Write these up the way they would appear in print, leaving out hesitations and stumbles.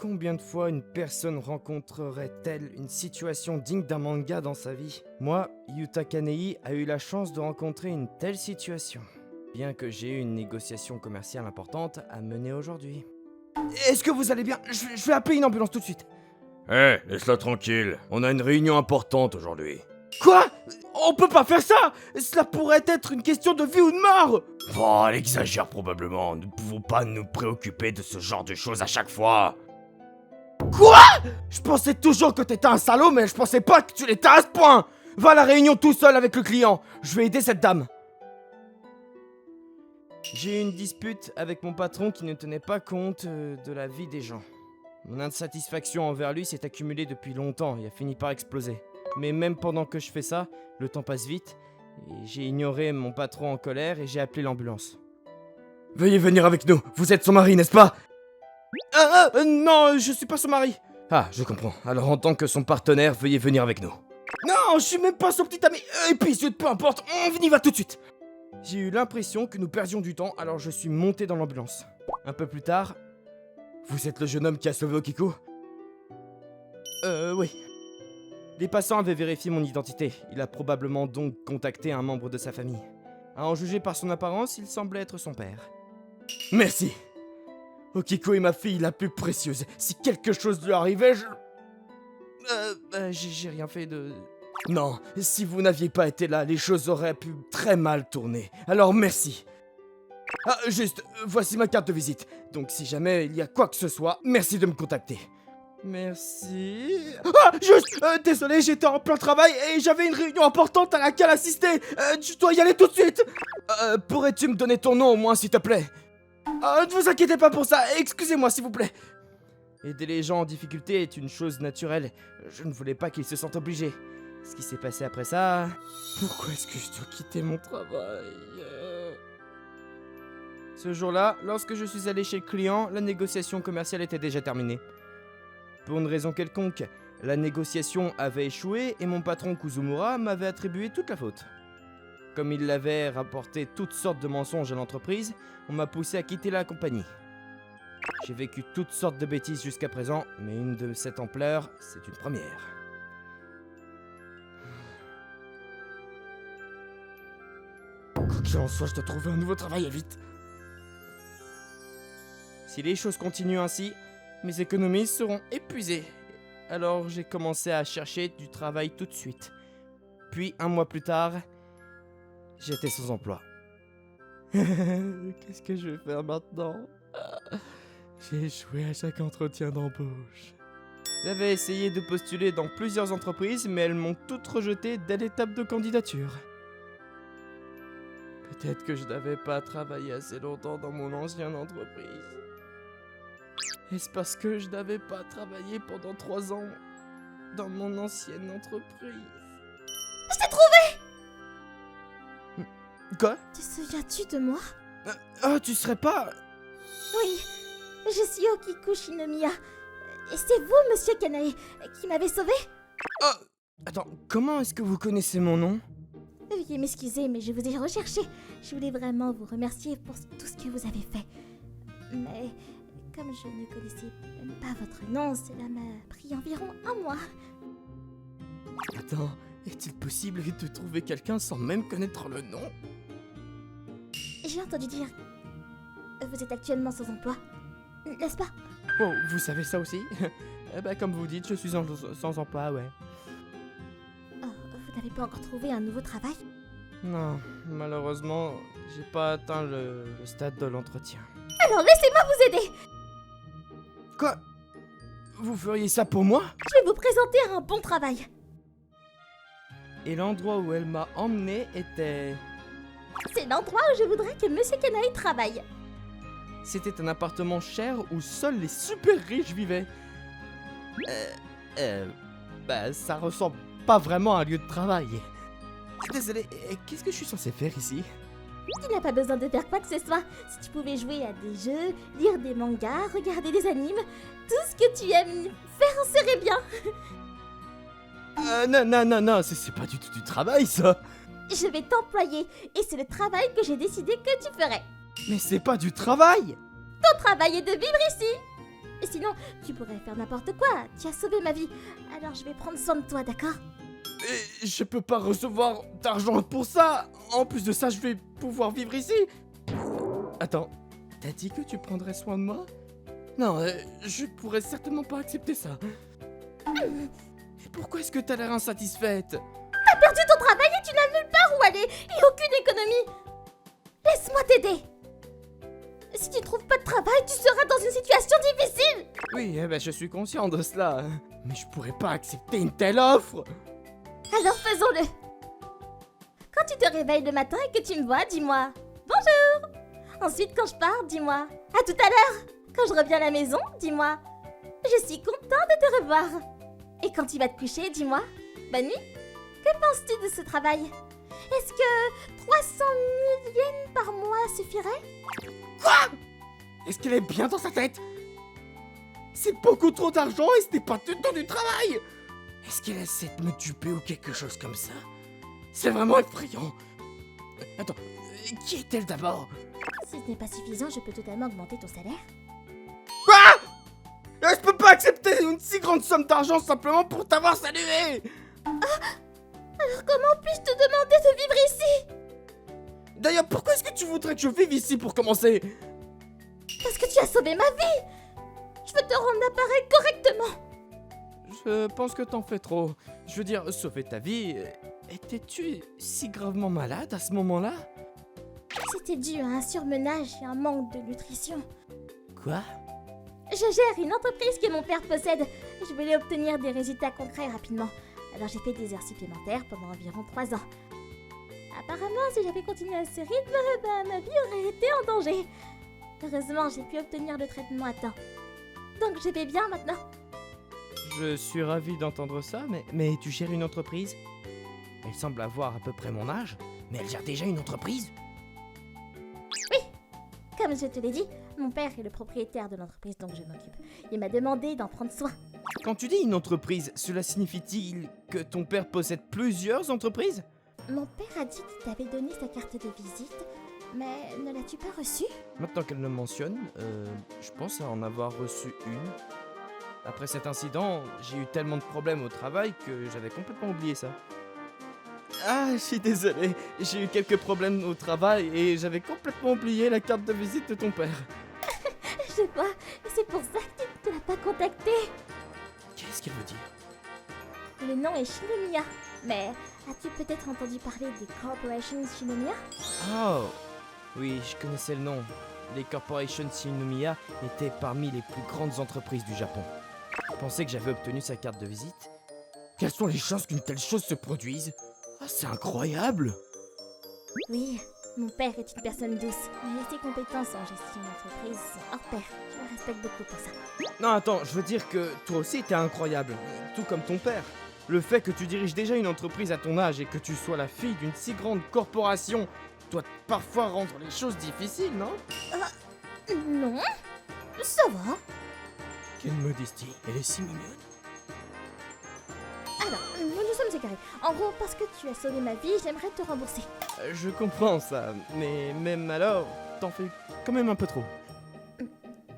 Combien de fois une personne rencontrerait-elle une situation digne d'un manga dans sa vie? Moi, Yuta Kanei a eu la chance de rencontrer une telle situation, bien que j'ai eu une négociation commerciale importante à mener aujourd'hui. Est-ce que vous allez bien? Je vais appeler une ambulance tout de suite. Hé, laisse-la tranquille. On a une réunion importante aujourd'hui. Quoi? On peut pas faire ça! Cela pourrait être une question de vie ou de mort! Oh, elle exagère probablement. Nous ne pouvons pas nous préoccuper de ce genre de choses à chaque fois. Quoi? Je pensais toujours que t'étais un salaud, mais je pensais pas que tu l'étais à ce point! Va à la réunion tout seul avec le client. Je vais aider cette dame. J'ai eu une dispute avec mon patron qui ne tenait pas compte de la vie des gens. Mon insatisfaction envers lui s'est accumulée depuis longtemps et a fini par exploser. Mais même pendant que je fais ça, le temps passe vite, et j'ai ignoré mon patron en colère et j'ai appelé l'ambulance. Veuillez venir avec nous. Vous êtes son mari, n'est-ce pas? Non, je suis pas son mari. Ah, je comprends. Alors en tant que son partenaire, veuillez venir avec nous. Non, je suis même pas son petit ami. Et puis, peu importe, on y va tout de suite. J'ai eu l'impression que nous perdions du temps, alors je suis monté dans l'ambulance. Un peu plus tard... Vous êtes le jeune homme qui a sauvé Okiko? Oui. Les passants avaient vérifié mon identité. Il a probablement donc contacté un membre de sa famille. À en juger par son apparence, il semblait être son père. Merci. Okiko est ma fille la plus précieuse. Si quelque chose lui arrivait, j'ai rien fait de... Non, si vous n'aviez pas été là, les choses auraient pu très mal tourner. Alors merci. Ah, juste, voici ma carte de visite. Donc si jamais il y a quoi que ce soit, merci de me contacter. Merci... Ah, juste, désolé, j'étais en plein travail et j'avais une réunion importante à laquelle assister. Tu dois y aller tout de suite. Pourrais-tu me donner ton nom au moins, s'il te plaît? Ne vous inquiétez pas pour ça, excusez-moi s'il vous plaît. Aider les gens en difficulté est une chose naturelle. Je ne voulais pas qu'ils se sentent obligés. Ce qui s'est passé après ça... Pourquoi est-ce que je dois quitter mon travail? Ce jour-là, lorsque je suis allé chez le client, la négociation commerciale était déjà terminée. Pour une raison quelconque, la négociation avait échoué et mon patron Kuzumura m'avait attribué toute la faute. Comme il avait rapporté toutes sortes de mensonges à l'entreprise, on m'a poussé à quitter la compagnie. J'ai vécu toutes sortes de bêtises jusqu'à présent, mais une de cette ampleur, c'est une première. Quoi qu'il en soit, je dois trouver un nouveau travail et vite. Si les choses continuent ainsi, mes économies seront épuisées. Alors j'ai commencé à chercher du travail tout de suite. Puis un mois plus tard, j'étais sans emploi. Qu'est-ce que je vais faire maintenant? J'ai échoué à chaque entretien d'embauche. J'avais essayé de postuler dans plusieurs entreprises, mais elles m'ont toutes rejeté dès l'étape de candidature. Peut-être que je n'avais pas travaillé assez longtemps dans mon ancienne entreprise. Est-ce parce que je n'avais pas travaillé pendant 3 ans dans mon ancienne entreprise? Je t'ai trouvé! Quoi? Te souviens-tu de moi? Tu serais pas... Oui, je suis Okiko Shinomiya. Et c'est vous, monsieur Kanae, qui m'avez sauvé? Attends, comment est-ce que vous connaissez mon nom? Veuillez m'excuser, mais je vous ai recherché. Je voulais vraiment vous remercier pour tout ce que vous avez fait. Mais comme je ne connaissais même pas votre nom, cela m'a pris environ 1 mois. Attends, est-il possible de trouver quelqu'un sans même connaître le nom? J'ai entendu dire... Vous êtes actuellement sans emploi, n'est-ce pas? Oh, vous savez ça aussi? Comme vous dites, je suis sans emploi, ouais. Oh, vous n'avez pas encore trouvé un nouveau travail? Non, malheureusement, j'ai pas atteint le stade de l'entretien. Alors laissez-moi vous aider! Quoi? Vous feriez ça pour moi? Je vais vous présenter un bon travail. Et l'endroit où elle m'a emmené était... C'est l'endroit où je voudrais que monsieur Kanae travaille. C'était un appartement cher où seuls les super riches vivaient. Ça ressemble pas vraiment à un lieu de travail. Désolé, qu'est-ce que je suis censé faire ici? Tu n'as pas besoin de faire quoi que ce soit. Si tu pouvais jouer à des jeux, lire des mangas, regarder des animes, tout ce que tu aimes faire serait bien. Non, c'est pas du tout du travail, ça. Je vais t'employer et c'est le travail que j'ai décidé que tu ferais. Mais c'est pas du travail. Ton travail est de vivre ici. Sinon, tu pourrais faire n'importe quoi. Tu as sauvé ma vie. Alors je vais prendre soin de toi, d'accord? Et je peux pas recevoir d'argent pour ça. En plus de ça, je vais pouvoir vivre ici. Attends, t'as dit que tu prendrais soin de moi? Non, je pourrais certainement pas accepter ça. Et pourquoi est-ce que t'as l'air insatisfaite? T'as perdu ton travail et tu n'as nulle part où aller et aucune économie. Laisse-moi t'aider. Si tu trouves pas de travail, tu seras dans une situation difficile. Oui, je suis conscient de cela. Mais je pourrais pas accepter une telle offre. Alors faisons-le. Quand tu te réveilles le matin et que tu me vois, dis-moi bonjour. Ensuite, quand je pars, dis-moi à tout à l'heure. Quand je reviens à la maison, dis-moi je suis content de te revoir. Et quand tu vas te coucher, dis-moi bonne nuit. Que penses-tu de ce travail? Est-ce que 300 000 yens par mois suffirait? Est-ce qu'elle est bien dans sa tête? C'est beaucoup trop d'argent et ce n'est pas du tout du travail. Est-ce qu'elle essaie de me duper ou quelque chose comme ça? C'est vraiment effrayant. Attends, qui est-elle d'abord? Si ce n'est pas suffisant, je peux totalement augmenter ton salaire. Je peux pas accepter une si grande somme d'argent simplement pour t'avoir salué. Alors comment puis-je te demander de vivre ici? D'ailleurs, pourquoi est-ce que tu voudrais que je vive ici pour commencer? Parce que tu as sauvé ma vie. Je veux te rendre l'appareil correctement. Je pense que t'en fais trop. Je veux dire, sauver ta vie. Étais-tu si gravement malade à ce moment-là? C'était dû à un surmenage et un manque de nutrition. Quoi? Je gère une entreprise que mon père possède. Je voulais obtenir des résultats concrets rapidement. Alors j'ai fait des heures supplémentaires pendant environ 3 ans. Apparemment, si j'avais continué à ce rythme, ma vie aurait été en danger. Heureusement, j'ai pu obtenir le traitement à temps. Donc je vais bien maintenant. Je suis ravi d'entendre ça, mais tu gères une entreprise? Elle semble avoir à peu près mon âge, mais elle gère déjà une entreprise? Comme je te l'ai dit, mon père est le propriétaire de l'entreprise dont je m'occupe. Il m'a demandé d'en prendre soin. Quand tu dis une entreprise, cela signifie-t-il que ton père possède plusieurs entreprises? Mon père a dit qu'il t'avait donné sa carte de visite, mais ne l'as-tu pas reçue? Maintenant qu'elle le mentionne, je pense à en avoir reçu une. Après cet incident, j'ai eu tellement de problèmes au travail que j'avais complètement oublié ça. Ah, je suis désolé, j'ai eu quelques problèmes au travail et j'avais complètement oublié la carte de visite de ton père. Je vois, c'est pour ça que tu ne l'as pas contacté. Qu'est-ce qu'elle veut dire? Le nom est Shinomiya, mais as-tu peut-être entendu parler des Corporations Shinomiya? Oh, oui, je connaissais le nom. Les Corporations Shinomiya étaient parmi les plus grandes entreprises du Japon. Je pensais que j'avais obtenu sa carte de visite. Quelles sont les chances qu'une telle chose se produise? Ah, c'est incroyable! Oui, mon père est une personne douce, mais ses compétences en gestion d'entreprise sont hors pair. Je le respecte beaucoup pour ça. Non, attends, je veux dire que toi aussi t'es incroyable, tout comme ton père. Le fait que tu diriges déjà une entreprise à ton âge et que tu sois la fille d'une si grande corporation doit parfois rendre les choses difficiles, non? Non, ça va. Quelle modestie, elle est si mignonne. Alors, nous sommes égarés. En gros, parce que tu as sauvé ma vie, j'aimerais te rembourser. Je comprends ça, mais même alors, t'en fais quand même un peu trop.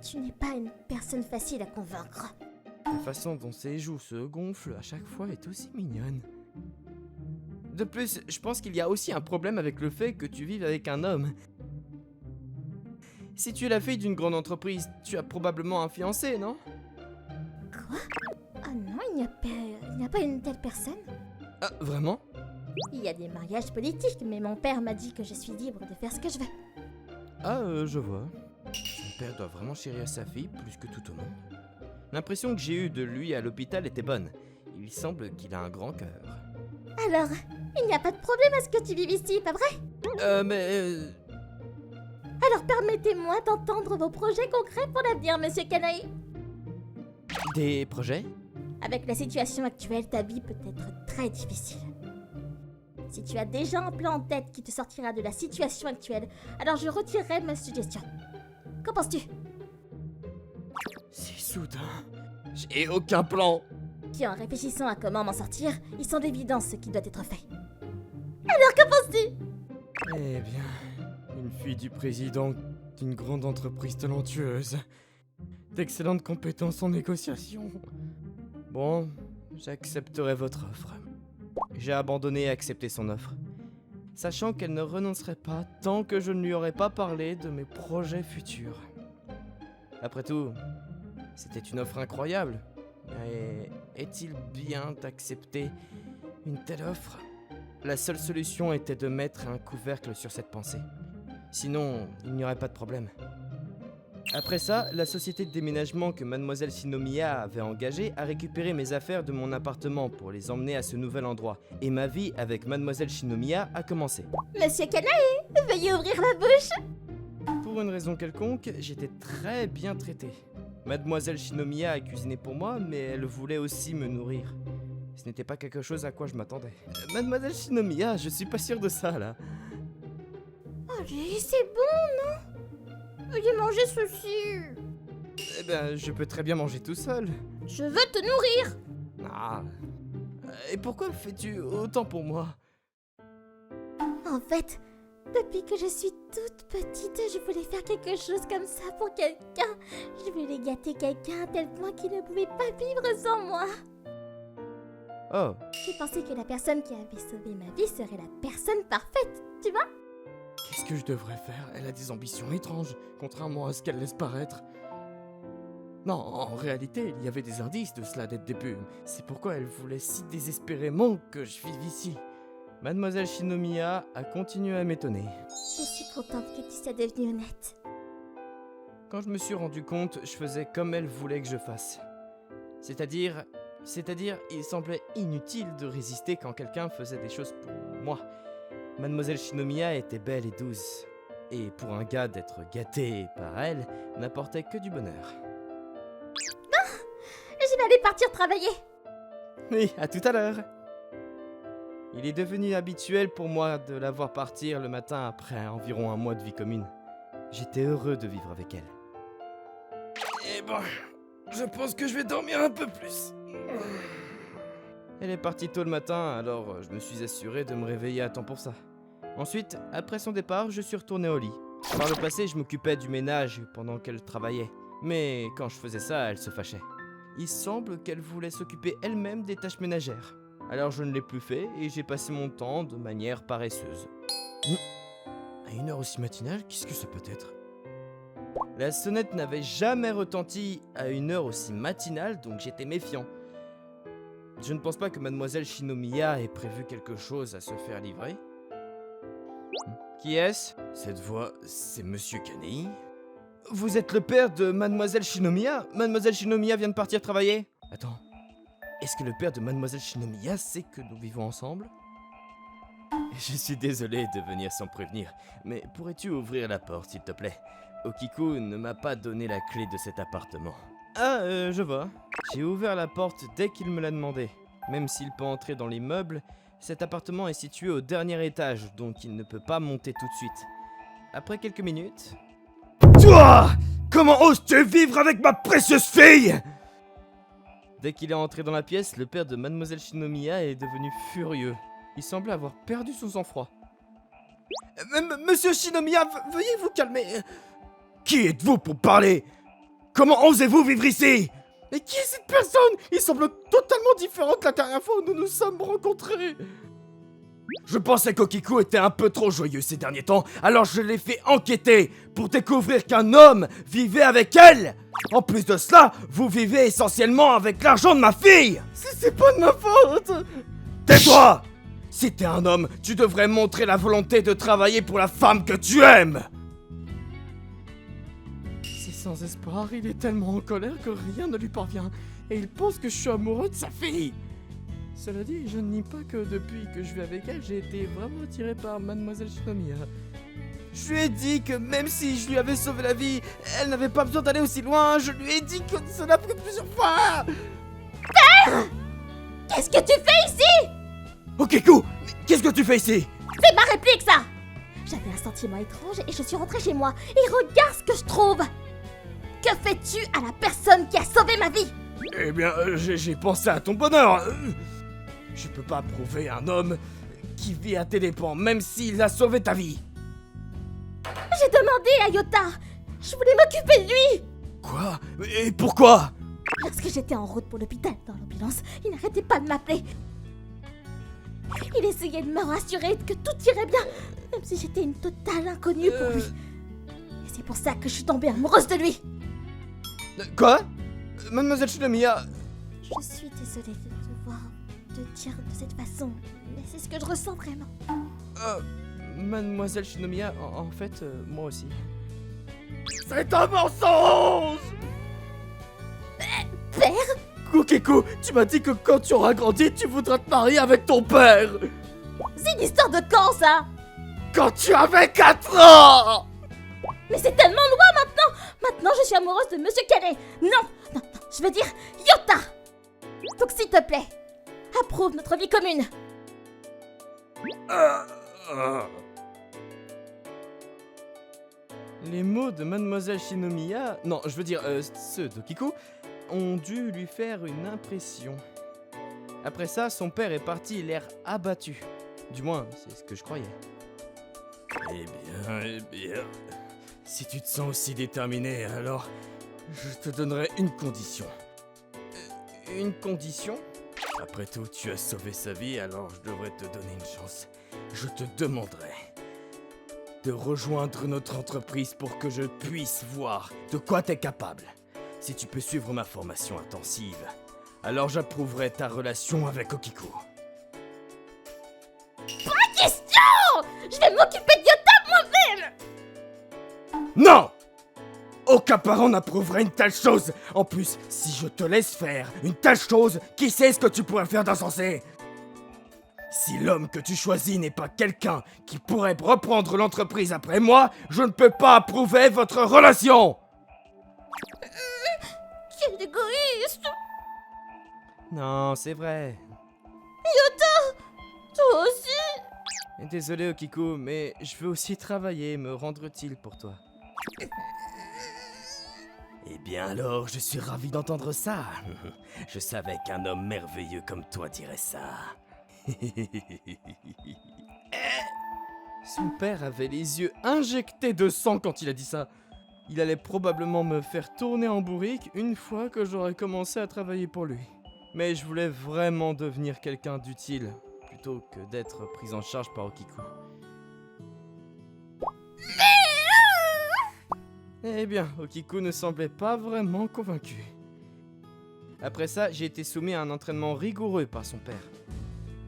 Tu n'es pas une personne facile à convaincre. La façon dont ses joues se gonflent à chaque fois est aussi mignonne. De plus, je pense qu'il y a aussi un problème avec le fait que tu vives avec un homme. Si tu es la fille d'une grande entreprise, tu as probablement un fiancé, non? Quoi? Ah non, il n'y a pas une telle personne. Ah, vraiment? Il y a des mariages politiques, mais mon père m'a dit que je suis libre de faire ce que je veux. Ah, je vois. Son père doit vraiment chérir sa fille plus que tout au monde. L'impression que j'ai eue de lui à l'hôpital était bonne. Il semble qu'il a un grand cœur. Alors, il n'y a pas de problème à ce que tu vives ici, pas vrai? Alors permettez-moi d'entendre vos projets concrets pour l'avenir, monsieur Kanae. Des projets? Avec la situation actuelle, ta vie peut être très difficile. Si tu as déjà un plan en tête qui te sortira de la situation actuelle, alors je retirerai ma suggestion. Qu'en penses-tu? C'est soudain. J'ai aucun plan. Puis en réfléchissant à comment m'en sortir, il semble évident ce qui doit être fait. Alors qu'en penses-tu? Eh bien, une fille du président d'une grande entreprise talentueuse. d'excellentes compétences en négociation. Bon, j'accepterai votre offre. J'ai abandonné et accepté son offre, sachant qu'elle ne renoncerait pas tant que je ne lui aurais pas parlé de mes projets futurs. Après tout, c'était une offre incroyable. Et est-il bien d'accepter une telle offre ? La seule solution était de mettre un couvercle sur cette pensée. Sinon, il n'y aurait pas de problème. Après ça, la société de déménagement que Mademoiselle Shinomiya avait engagée a récupéré mes affaires de mon appartement pour les emmener à ce nouvel endroit. Et ma vie avec Mademoiselle Shinomiya a commencé. Monsieur Kanae, veuillez ouvrir la bouche. Pour une raison quelconque, j'étais très bien traité. Mademoiselle Shinomiya a cuisiné pour moi, mais elle voulait aussi me nourrir. Ce n'était pas quelque chose à quoi je m'attendais. Mademoiselle Shinomiya, je suis pas sûr de ça, là. Allez, c'est bon, non? Veuillez manger ceci. Eh ben, je peux très bien manger tout seul. Je veux te nourrir. Ah. Et pourquoi fais-tu autant pour moi? En fait, depuis que je suis toute petite, je voulais faire quelque chose comme ça pour quelqu'un. Je voulais gâter quelqu'un à tel point qu'il ne pouvait pas vivre sans moi. Oh. J'ai pensé que la personne qui avait sauvé ma vie serait la personne parfaite, tu vois? Qu'est-ce que je devrais faire? Elle a des ambitions étranges, contrairement à ce qu'elle laisse paraître. Non, en réalité, il y avait des indices de cela dès le début. C'est pourquoi elle voulait si désespérément que je vive ici. Mademoiselle Shinomiya a continué à m'étonner. Je suis contente que tu sois devenue honnête. Quand je me suis rendu compte, je faisais comme elle voulait que je fasse. C'est-à-dire, il semblait inutile de résister quand quelqu'un faisait des choses pour moi. Mademoiselle Shinomiya était belle et douce. Et pour un gars, d'être gâté par elle n'apportait que du bonheur. Je vais aller partir travailler. Oui, à tout à l'heure. Il est devenu habituel pour moi de la voir partir le matin après environ un mois de vie commune. J'étais heureux de vivre avec elle. Et bon, je pense que je vais dormir un peu plus. Elle est partie tôt le matin, alors je me suis assuré de me réveiller à temps pour ça. Ensuite, après son départ, je suis retourné au lit. Par le passé, je m'occupais du ménage pendant qu'elle travaillait. Mais quand je faisais ça, elle se fâchait. Il semble qu'elle voulait s'occuper elle-même des tâches ménagères. Alors je ne l'ai plus fait et j'ai passé mon temps de manière paresseuse. À une heure aussi matinale, qu'est-ce que ça peut être? La sonnette n'avait jamais retenti à une heure aussi matinale, donc j'étais méfiant. Je ne pense pas que Mademoiselle Shinomiya ait prévu quelque chose à se faire livrer. Qui est-ce? Cette voix, c'est Monsieur Kanei. Vous êtes le père de Mademoiselle Shinomiya? Mademoiselle Shinomiya vient de partir travailler? Attends, est-ce que le père de Mademoiselle Shinomiya sait que nous vivons ensemble? Je suis désolé de venir sans prévenir, mais pourrais-tu ouvrir la porte, s'il te plaît? Okiku ne m'a pas donné la clé de cet appartement. Ah, je vois. J'ai ouvert la porte dès qu'il me l'a demandé. Même s'il peut entrer dans l'immeuble, cet appartement est situé au dernier étage, donc il ne peut pas monter tout de suite. Après quelques minutes... Toi! Comment oses-tu vivre avec ma précieuse fille? Dès qu'il est entré dans la pièce, le père de Mademoiselle Shinomiya est devenu furieux. Il semblait avoir perdu son sang-froid. Monsieur Shinomiya, veuillez vous calmer. Qui êtes-vous pour parler? Comment osez-vous vivre ici? Mais qui est cette personne? Il semble totalement différent de la dernière fois où nous nous sommes rencontrés. Je pensais qu'Okiku était un peu trop joyeux ces derniers temps, alors je l'ai fait enquêter pour découvrir qu'un homme vivait avec elle. En plus de cela, vous vivez essentiellement avec l'argent de ma fille. C'est pas de ma faute. Tais-toi. Si t'es un homme, tu devrais montrer la volonté de travailler pour la femme que tu aimes. C'est sans espoir, il est tellement en colère que rien ne lui parvient, et il pense que je suis amoureux de sa fille. Cela dit, je ne nie pas que depuis que je vis avec elle, j'ai été vraiment attiré par Mademoiselle Shinomiya. Je lui ai dit que même si je lui avais sauvé la vie, elle n'avait pas besoin d'aller aussi loin. Je lui ai dit que cela pris plusieurs fois. Qu'est-ce que tu fais ici? Okiku, qu'est-ce que tu fais ici? C'est ma réplique, ça! J'avais un sentiment étrange et je suis rentrée chez moi. Et regarde ce que je trouve! Que fais-tu à la personne qui a sauvé ma vie? Eh bien, j'ai pensé à ton bonheur. Je peux pas prouver un homme qui vit à tes dépens, même s'il a sauvé ta vie. J'ai demandé à Yota. Je voulais m'occuper de lui. Quoi? Et pourquoi? Lorsque j'étais en route pour l'hôpital dans l'ambulance, il n'arrêtait pas de m'appeler. Il essayait de me rassurer que tout irait bien, même si j'étais une totale inconnue pour lui. Et c'est pour ça que je suis tombée amoureuse de lui. Quoi? Mademoiselle Shinomiya... Je suis désolée de te voir te dire de cette façon, mais c'est ce que je ressens vraiment. Mademoiselle Shinomiya, en fait, moi aussi. C'est un mensonge! Père? Kokiku, tu m'as dit que quand tu auras grandi, tu voudras te marier avec ton père! C'est une histoire de quand ça? Quand tu avais 4 ans! Mais c'est tellement loin maintenant! Maintenant je suis amoureuse de Monsieur Canet! Non, je veux dire Yota! Donc s'il te plaît, approuve notre vie commune! Les mots de Mademoiselle Shinomiya, non, je veux dire ceux d'Okiku, ont dû lui faire une impression. Après ça, son père est parti, l'air abattu. Du moins, c'est ce que je croyais. Eh bien, si tu te sens aussi déterminé, alors je te donnerai une condition. Une condition? Après tout, tu as sauvé sa vie, alors je devrais te donner une chance. Je te demanderai de rejoindre notre entreprise pour que je puisse voir de quoi t'es capable. Si tu peux suivre ma formation intensive, alors j'approuverai ta relation avec Okiku. Pas question! Je vais m'occuper de Yota moi-même! Non! Aucun parent n'approuverait une telle chose. En plus, si je te laisse faire une telle chose, qui sait ce que tu pourrais faire d'insensé? Si l'homme que tu choisis n'est pas quelqu'un qui pourrait reprendre l'entreprise après moi, je ne peux pas approuver votre relation! Quel égoïste! Non, c'est vrai. Yota! Toi aussi! Désolé Okiku, mais je veux aussi travailler, me rendre utile pour toi. Eh bien alors, je suis ravi d'entendre ça. Je savais qu'un homme merveilleux comme toi dirait ça. Son père avait les yeux injectés de sang quand il a dit ça. Il allait probablement me faire tourner en bourrique une fois que j'aurais commencé à travailler pour lui. Mais je voulais vraiment devenir quelqu'un d'utile, plutôt que d'être pris en charge par Okiku. Eh bien, Okiku ne semblait pas vraiment convaincu. Après ça, j'ai été soumis à un entraînement rigoureux par son père.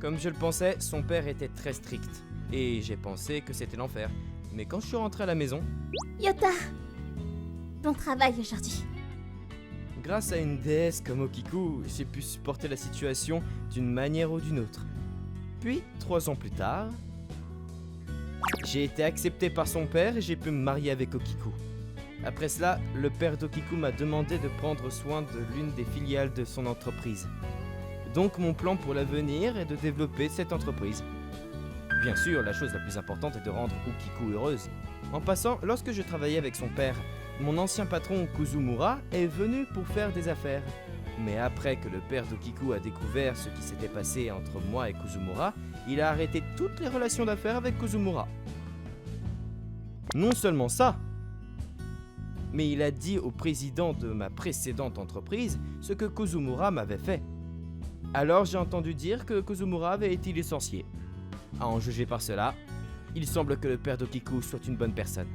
Comme je le pensais, son père était très strict. Et j'ai pensé que c'était l'enfer. Mais quand je suis rentré à la maison... Yota! Bon travail aujourd'hui. Grâce à une déesse comme Okiku, j'ai pu supporter la situation d'une manière ou d'une autre. Puis, 3 ans plus tard, j'ai été accepté par son père et j'ai pu me marier avec Okiku. Après cela, le père d'Okiku m'a demandé de prendre soin de l'une des filiales de son entreprise. Donc mon plan pour l'avenir est de développer cette entreprise. Bien sûr, la chose la plus importante est de rendre Okiku heureuse. En passant, lorsque je travaillais avec son père, mon ancien patron Kuzumura est venu pour faire des affaires. Mais après que le père d'Okiku a découvert ce qui s'était passé entre moi et Kuzumura, il a arrêté toutes les relations d'affaires avec Kuzumura. Non seulement ça, mais il a dit au président de ma précédente entreprise ce que Kuzumura m'avait fait. Alors j'ai entendu dire que Kuzumura avait été licencié. À en juger par cela, il semble que le père d'Okiku soit une bonne personne.